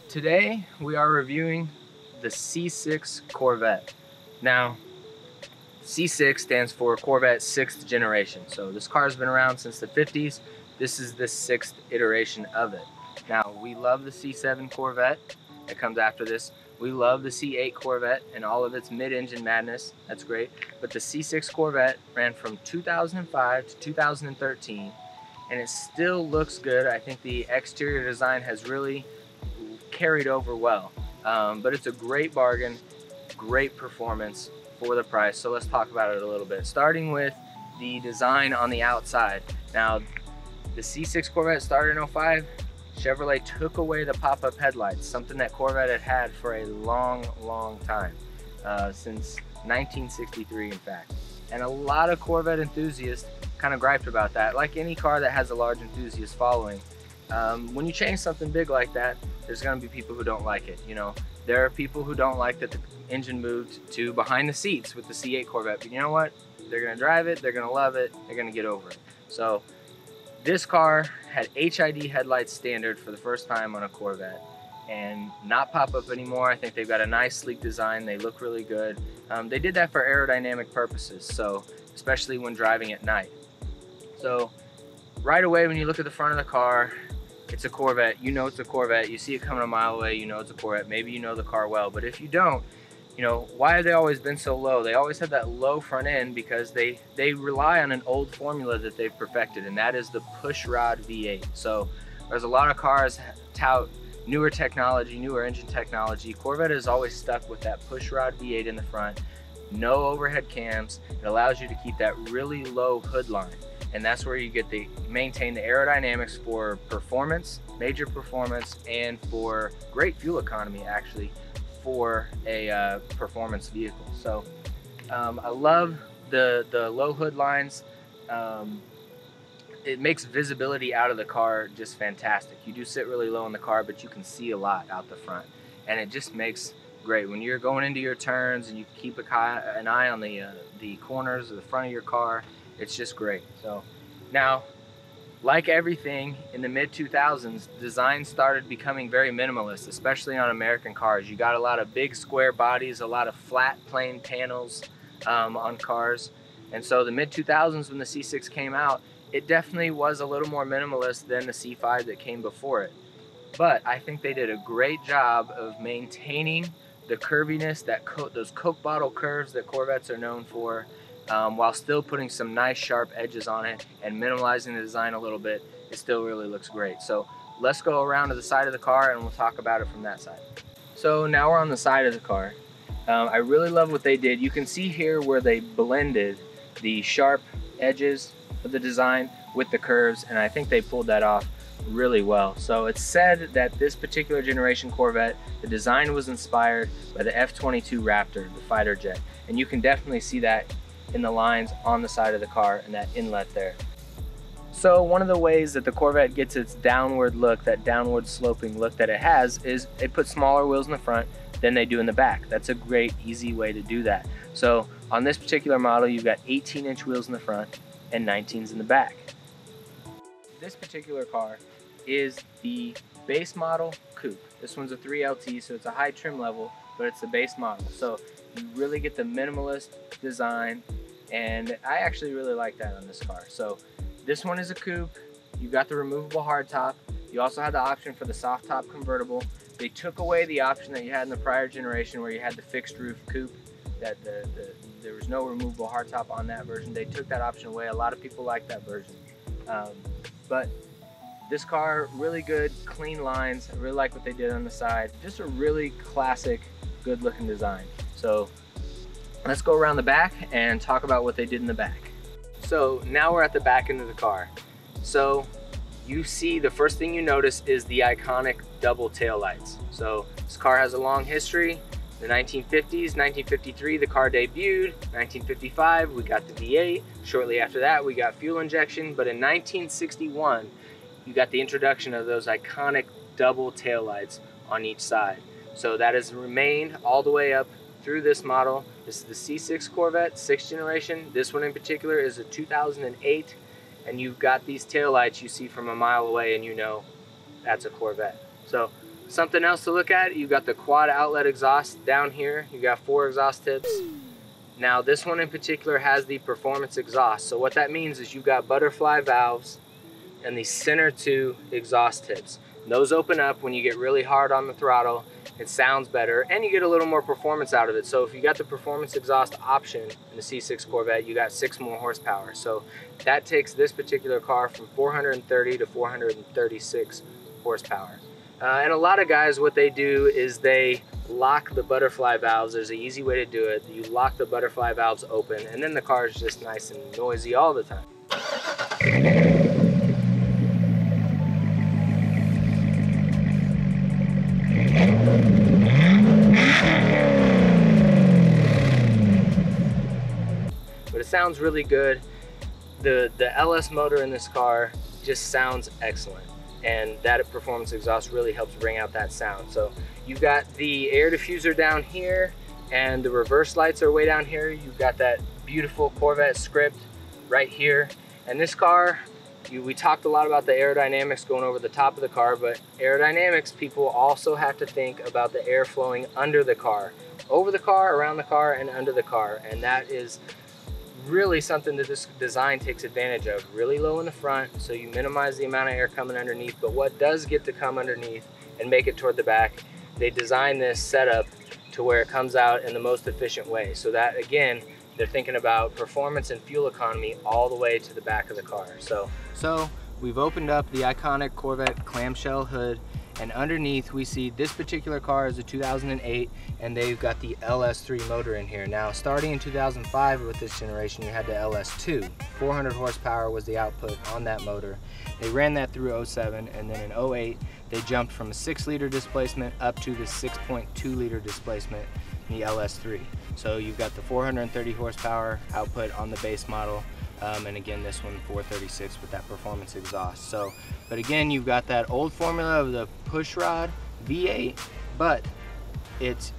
Today we are reviewing the C6 Corvette. Now, C6 stands for Corvette 6th generation. So this car has been around since the 50s. This is the 6th iteration of it. Now, we love the C7 Corvette that comes after this. We love the C8 Corvette and all of its mid-engine madness. That's great. But the C6 Corvette ran from 2005 to 2013, and it still looks good. I think the exterior design has really carried over well, but it's a great bargain, great performance for the price. So let's talk about it a little bit, starting with the design on the outside. Now, the C6 Corvette started in '05. Chevrolet took away the pop-up headlights, something that Corvette had had for a long time, since 1963 in fact. And a lot of Corvette enthusiasts kind of griped about that. Like any car that has a large enthusiast following, when you change something big like that, there's going to be people who don't like it. You know, there are people who don't like that the engine moved to behind the seats with the C8 Corvette, but you know what? They're going to drive it, they're going to love it, they're going to get over it. So this car had HID headlights standard for the first time on a Corvette, and not pop up anymore. I think they've got a nice sleek design, they look really good. They did that for aerodynamic purposes, so especially when driving at night. So right away when you look at the front of the car, it's a Corvette. You know it's a Corvette. You see it coming a mile away, you know it's a Corvette. Maybe you know the car well, but if you don't, you know, why have they always been so low? They always have that low front end because they rely on an old formula that they've perfected, and that is the push rod V8. So there's a lot of cars tout newer technology, newer engine technology. Corvette is always stuck with that push rod V8 in the front, no overhead cams. It allows you to keep that really low hood line. And that's where you get maintain the aerodynamics for performance, major performance, and for great fuel economy actually for a performance vehicle. So I love the low hood lines. It makes visibility out of the car just fantastic. You do sit really low in the car, but you can see a lot out the front, and it just makes great when you're going into your turns and you keep an eye on the corners of the front of your car. It's just great. So now, like everything in the mid-2000s, design started becoming very minimalist, especially on American cars. You got a lot of big square bodies, a lot of flat plain panels on cars. And so the mid-2000s, when the C6 came out, it definitely was a little more minimalist than the C5 that came before it. But I think they did a great job of maintaining the curviness, those Coke bottle curves that Corvettes are known for, while still putting some nice sharp edges on it and minimalizing the design a little bit. It still really looks great. So let's go around to the side of the car and we'll talk about it from that side. So now we're on the side of the car. I really love what they did. You can see here where they blended the sharp edges of the design with the curves, and I think they pulled that off really well. So it's said that this particular generation Corvette, the design was inspired by the F-22 Raptor, the fighter jet, and you can definitely see that in the lines on the side of the car and that inlet there. So one of the ways that the Corvette gets its downward look, that downward sloping look that it has, is it puts smaller wheels in the front than they do in the back. That's a great, easy way to do that. So on this particular model, you've got 18-inch wheels in the front and 19s in the back. This particular car is the base model coupe. This one's a 3LT, so it's a high trim level, but it's the base model. So you really get the minimalist design, and I actually really like that on this car. So this one is a coupe. You got the removable hardtop. You also had the option for the soft top convertible. They took away the option that you had in the prior generation where you had the fixed roof coupe, that there was no removable hardtop on that version. They took that option away. A lot of people like that version. But this car, really good, clean lines. I really like what they did on the side. Just a really classic, good looking design. So let's go around the back and talk about what they did in the back. So now we're at the back end of the car. So you see, the first thing you notice is the iconic double tail lights. So this car has a long history. The 1950s, 1953, the car debuted. 1955, we got the V8. Shortly after that, we got fuel injection. But in 1961, you got the introduction of those iconic double taillights on each side. So that has remained all the way up through this model. This is the C6 Corvette, 6th generation. This one in particular is a 2008, and you've got these taillights you see from a mile away and you know that's a Corvette. So something else to look at, you've got the quad outlet exhaust down here. You got 4 exhaust tips. Now this one in particular has the performance exhaust. So what that means is you've got butterfly valves and the center 2 exhaust tips. Those open up when you get really hard on the throttle. It sounds better and you get a little more performance out of it. So if you got the performance exhaust option in the C6 Corvette, you got 6 more horsepower. So that takes this particular car from 430 to 436 horsepower. And a lot of guys, what they do is they lock the butterfly valves. There's an easy way to do it. You lock the butterfly valves open and then the car is just nice and noisy all the time. But it sounds really good. The LS motor in this car just sounds excellent, and that performance exhaust really helps bring out that sound. So you've got the air diffuser down here and the reverse lights are way down here. You've got that beautiful Corvette script right here. And this car, we talked a lot about the aerodynamics going over the top of the car, but aerodynamics, people also have to think about the air flowing under the car, over the car, around the car, and under the car. And that is really something that this design takes advantage of. Really low in the front, so you minimize the amount of air coming underneath, but what does get to come underneath and make it toward the back, they design this setup to where it comes out in the most efficient way. So that, again, they're thinking about performance and fuel economy all the way to the back of the car. So we've opened up the iconic Corvette clamshell hood, and underneath we see this particular car is a 2008, and they've got the LS3 motor in here. Now, starting in 2005 with this generation, you had the LS2. 400 horsepower was the output on that motor. They ran that through 07, and then in 08, they jumped from a 6-liter displacement up to the 6.2-liter displacement in the LS3. So you've got the 430 horsepower output on the base model, and again, this one 436 with that performance exhaust. So, but again, you've got that old formula of the pushrod V8, but it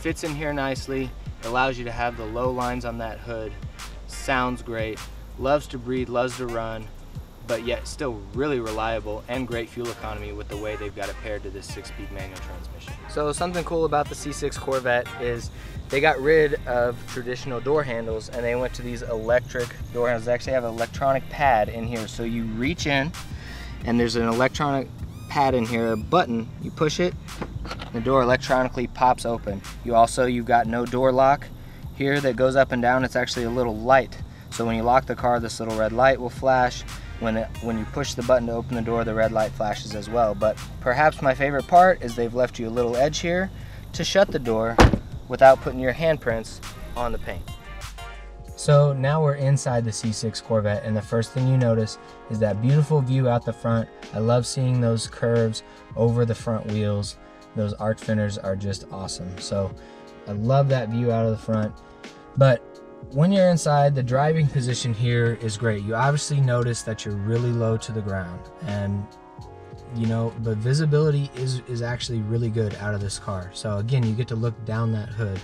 fits in here nicely. It allows you to have the low lines on that hood. Sounds great, loves to breathe, loves to run, but yet still really reliable and great fuel economy with the way they've got it paired to this 6-speed manual transmission. So something cool about the C6 Corvette is they got rid of traditional door handles and they went to these electric door handles. They actually have an electronic pad in here. So you reach in and there's an electronic pad in here, a button, you push it, the door electronically pops open. You've got no door lock here that goes up and down. It's actually a little light. So when you lock the car, this little red light will flash. When you push the button to open the door, the red light flashes as well. But perhaps my favorite part is they've left you a little edge here to shut the door without putting your handprints on the paint. So now we're inside the C6 Corvette, and the first thing you notice is that beautiful view out the front. I love seeing those curves over the front wheels. Those arch fenders are just awesome. So I love that view out of the front. But when you're inside, the driving position here is great. You obviously notice that you're really low to the ground, and you know, but visibility is actually really good out of this car. So again, you get to look down that hood,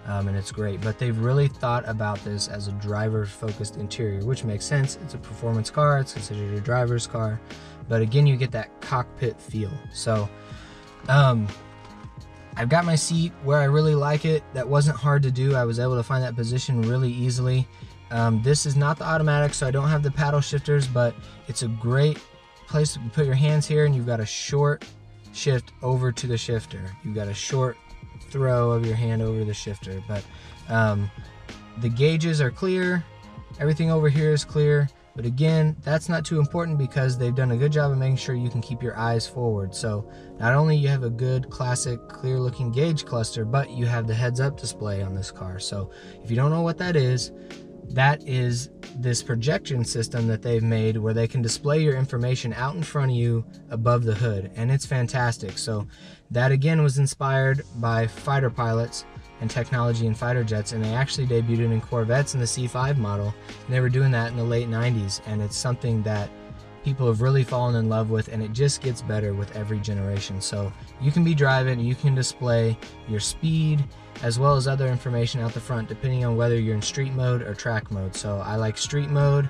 and it's great. But they've really thought about this as a driver-focused interior, which makes sense. It's a performance car, it's considered a driver's car, but again, you get that cockpit feel. So I've got my seat where I really like it. That wasn't hard to do. I was able to find that position really easily. This is not the automatic, so I don't have the paddle shifters, but it's a great place to put your hands here, and you've got a short shift over to the shifter. You've got a short throw of your hand over the shifter, but the gauges are clear. Everything over here is clear. But again, that's not too important because they've done a good job of making sure you can keep your eyes forward. So not only you have a good classic clear looking gauge cluster, but you have the heads up display on this car. So if you don't know what that is this projection system that they've made where they can display your information out in front of you above the hood, and it's fantastic. So that again was inspired by fighter pilots and technology in fighter jets, and they actually debuted it in Corvettes in the C5 model, and they were doing that in the late 90s, and it's something that people have really fallen in love with, and it just gets better with every generation. So you can be driving, you can display your speed, as well as other information out the front depending on whether you're in street mode or track mode. So I like street mode.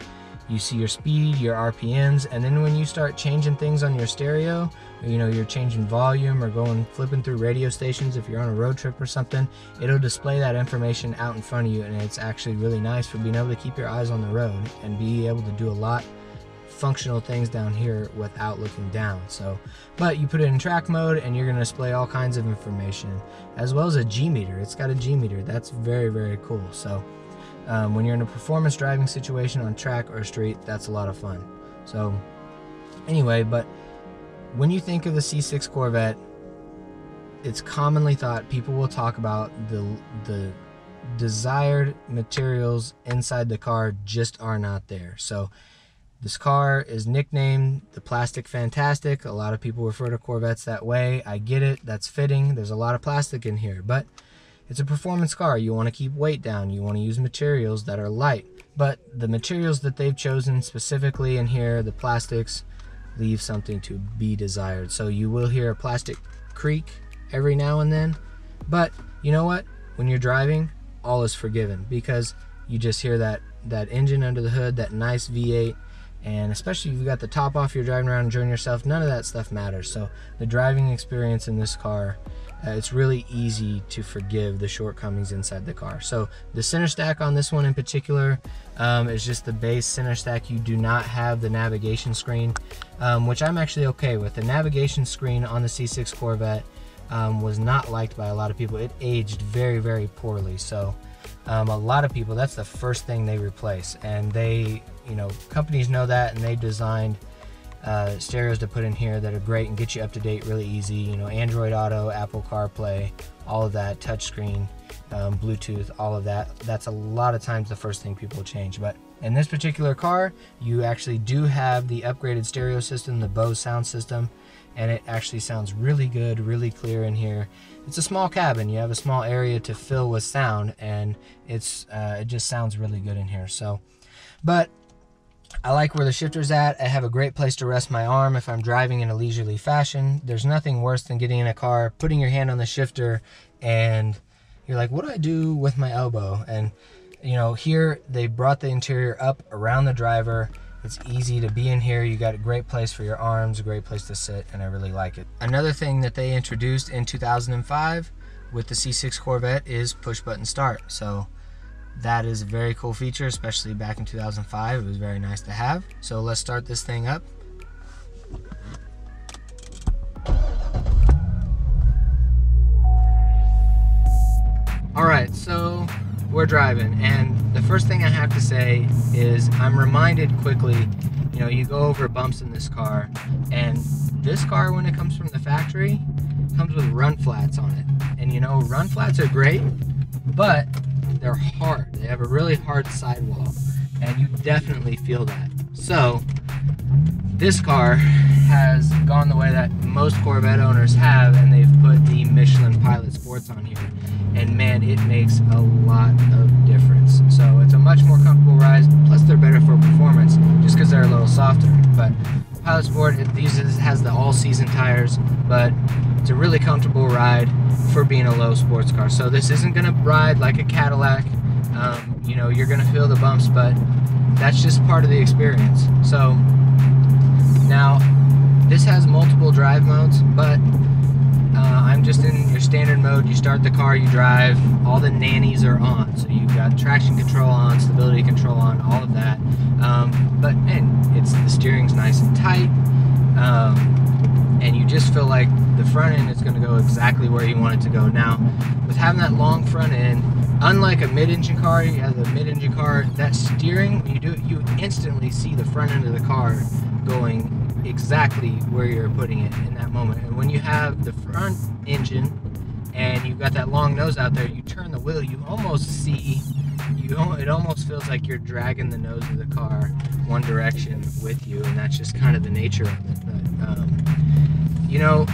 You see your speed, your RPMs, and then when you start changing things on your stereo, you know, you're changing volume or flipping through radio stations if you're on a road trip or something, it'll display that information out in front of you, and it's actually really nice for being able to keep your eyes on the road and be able to do a lot functional things down here without looking down. So, but you put it in track mode and you're going to display all kinds of information, as well as a G meter. It's got a G meter. That's very, very cool. So when you're in a performance driving situation on track or street, that's a lot of fun. So anyway, but when you think of the C6 Corvette, it's commonly thought, people will talk about the desired materials inside the car just are not there. So this car is nicknamed the Plastic Fantastic. A lot of people refer to Corvettes that way. I get it, that's fitting. There's a lot of plastic in here, but it's a performance car. You want to keep weight down. You want to use materials that are light. But the materials that they've chosen specifically in here, the plastics, leave something to be desired. So you will hear a plastic creak every now and then. But you know what? When you're driving, all is forgiven, because you just hear that engine under the hood, that nice V8. And especially if you've got the top off, you're driving around enjoying yourself, none of that stuff matters. So the driving experience in this car, it's really easy to forgive the shortcomings inside the car. So the center stack on this one in particular is just the base center stack. You do not have the navigation screen, which I'm actually okay with. The navigation screen on the C6 Corvette was not liked by a lot of people. It aged very, very poorly. So a lot of people, that's the first thing they replace. And they, you know, companies know that, and they designed stereos to put in here that are great and get you up to date really easy. You know, Android Auto, Apple CarPlay, all of that, touchscreen, Bluetooth, all of that. That's a lot of times the first thing people change. But in this particular car, you actually do have the upgraded stereo system, the Bose sound system, and it actually sounds really good, really clear in here. It's a small cabin. You have a small area to fill with sound, and it just sounds really good in here. So, but I like where the shifter's at. I have a great place to rest my arm if I'm driving in a leisurely fashion. There's nothing worse than getting in a car, putting your hand on the shifter, and you're like, what do I do with my elbow? And you know, here they brought the interior up around the driver. It's easy to be in here. You got a great place for your arms, a great place to sit, and I really like it. Another thing that they introduced in 2005 with the C6 Corvette is push button start. So that is a very cool feature, especially back in 2005. It was very nice to have. So let's start this thing up. All right, so we're driving, and the first thing I have to say is I'm reminded quickly, you know, you go over bumps in this car, and this car, when it comes from the factory, comes with run flats on it. And you know, run flats are great, but they're hard. They have a really hard sidewall, and you definitely feel that. So this car has gone the way that most Corvette owners have, and they've put the Michelin Pilot Sports on here, and man, it makes a lot of difference. So it's a much more comfortable ride, plus they're better for performance just because they're a little softer. But Pilot Sport, has the all-season tires, but it's a really comfortable ride for being a low sports car. So this isn't going to ride like a Cadillac. You know, you're going to feel the bumps, but that's just part of the experience. So now this has multiple drive modes, but I'm just in your standard mode. You start the car, you drive, all the nannies are on. So you've got traction control on, stability control on, all of that. But man, the steering's nice and tight, and you just feel like the front end is going to go exactly where you want it to go. Now, with having that long front end, unlike a mid-engine car, you have the mid-engine car, that steering, when you do it, you instantly see the front end of the car going exactly where you're putting it in that moment. And when you have the front engine and you've got that long nose out there, you turn the wheel, you almost see, it almost feels like you're dragging the nose of the car one direction with you, and that's just kind of the nature of it. But, you know,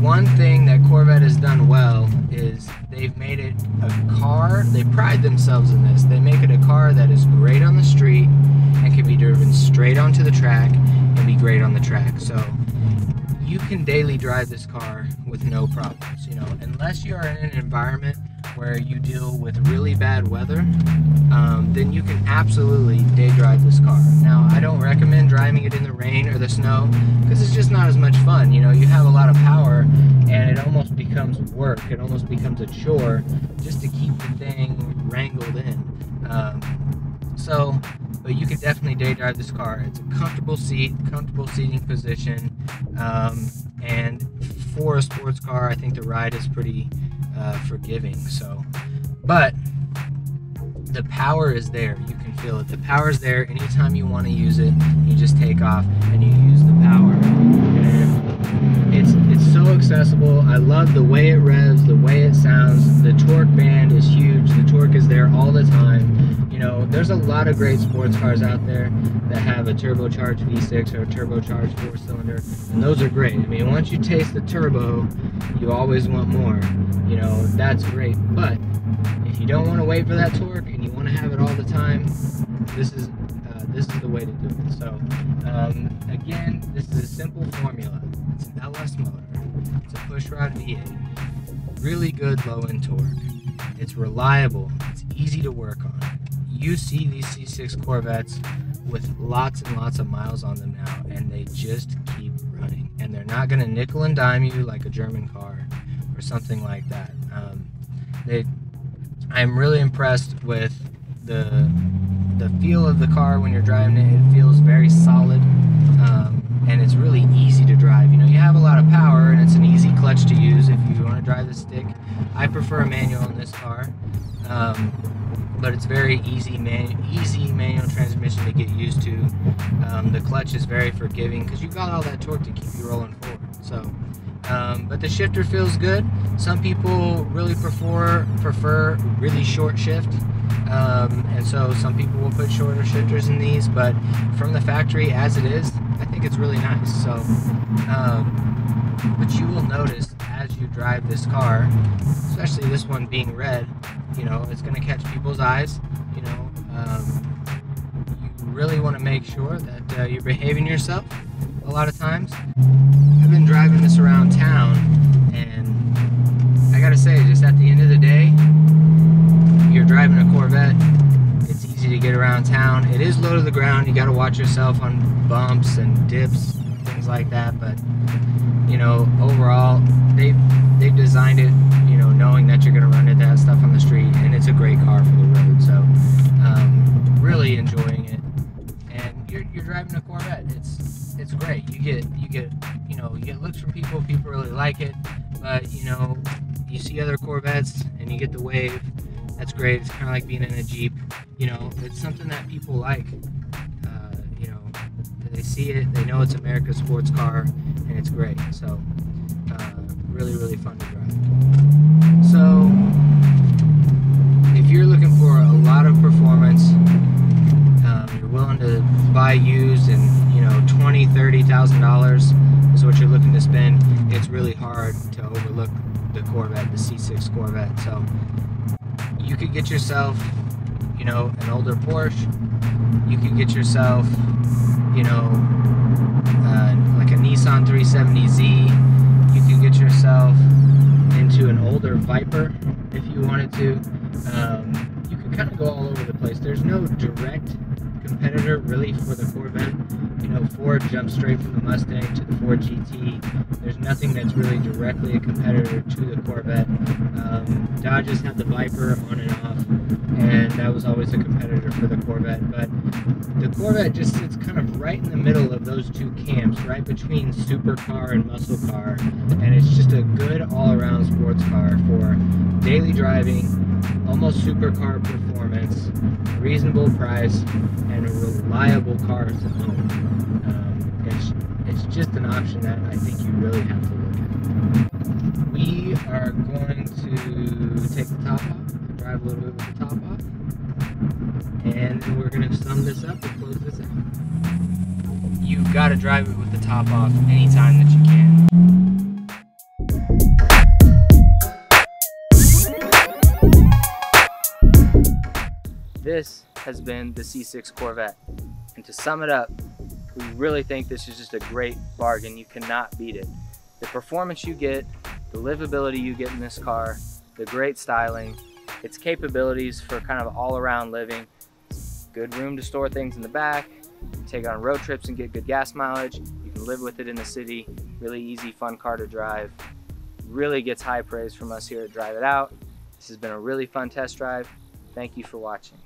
one thing that Corvette has done well is they've made it a car, they pride themselves in this, they make it a car that is great on the street and can be driven straight onto the track and be great on the track. So you can daily drive this car with no problems, you know, unless you are in an environment where you deal with really bad weather, then you can absolutely day drive this car. Now, I don't recommend driving it in the rain or the snow because it's just not as much fun. You know, you have a lot of power and it almost becomes work. It almost becomes a chore just to keep the thing wrangled in. But you can definitely day drive this car. It's a comfortable seat, comfortable seating position, and for a sports car, I think the ride is pretty forgiving. But the power is there. You can feel it. The power is there. Anytime you want to use it, you just take off and you use the power. And it's so accessible. I love the way it revs, the way it sounds. The torque band is huge. The torque is there all the time. You know, there's a lot of great sports cars out there that have a turbocharged V6 or a turbocharged 4-cylinder, and those are great. I mean, once you taste the turbo, you always want more. You know, that's great. But if you don't want to wait for that torque and you want to have it all the time, this is the way to do it. So, again, this is a simple formula. It's an LS motor. It's a pushrod V8. Really good low-end torque. It's reliable. It's easy to work on. You see these C6 Corvettes with lots and lots of miles on them now, and they just keep running. And they're not going to nickel and dime you like a German car or something like that. I'm really impressed with the feel of the car when you're driving it. It feels very solid, and it's really easy to drive. You know, you have a lot of power, and it's an easy clutch to use if you want to drive the stick. I prefer a manual in this car. But it's very easy manual transmission to get used to. The clutch is very forgiving because you've got all that torque to keep you rolling forward. So, but the shifter feels good. Some people really prefer really short shift, and so some people will put shorter shifters in these. But from the factory as it is, I think it's really nice. So, but you will notice as you drive this car, especially this one being red, you know, it's going to catch people's eyes. You know, you really want to make sure that you're behaving yourself a lot of times. I've been driving this around town, and I gotta say, just at the end of the day, you're driving a Corvette, it's easy to get around town. It is low to the ground. You got to watch yourself on bumps and dips, things like that, but you know, overall, they've designed it, you know, knowing that you're going to run into that stuff on the street, and it's a great car for the road. So, really enjoying it. And you're driving a Corvette. It's great. You get looks from people. People really like it. But you know, you see other Corvettes and you get the wave. That's great. It's kind of like being in a Jeep. You know, it's something that people like. You know, they see it. They know it's America's sports car, and it's great. So. Really, really fun to drive. So, if you're looking for a lot of performance, you're willing to buy used, and you know, $20,000, $30,000 is what you're looking to spend, it's really hard to overlook the Corvette, the C6 Corvette. So, you could get yourself, you know, an older Porsche. You could get yourself, you know, like a Nissan 370Z. You can get yourself into an older Viper if you wanted to. You can kind of go all over the place. There's no direct competitor really for the Corvette. You know, Ford jumped straight from the Mustang to the Ford GT. There's nothing that's really directly a competitor to the Corvette. Dodges had the Viper on and off, and that was always a competitor for the Corvette. But the Corvette just sits kind of right in the middle of those two camps, right between supercar and muscle car, and it's just a good all-around sports car for daily driving, almost supercar performance, reasonable price, and a reliable car to own. It's just an option that I think you really have to look at. We are going to take the top off, drive a little bit with the top off, and we're going to sum this up and close this out. You've got to drive it with the top off anytime that you can. This has been the C6 Corvette, and to sum it up, we really think this is just a great bargain. You cannot beat it. The performance you get, the livability you get in this car, the great styling, its capabilities for kind of all-around living, good room to store things in the back, you can take it on road trips and get good gas mileage, you can live with it in the city, really easy, fun car to drive. Really gets high praise from us here at Drive It Out. This has been a really fun test drive. Thank you for watching.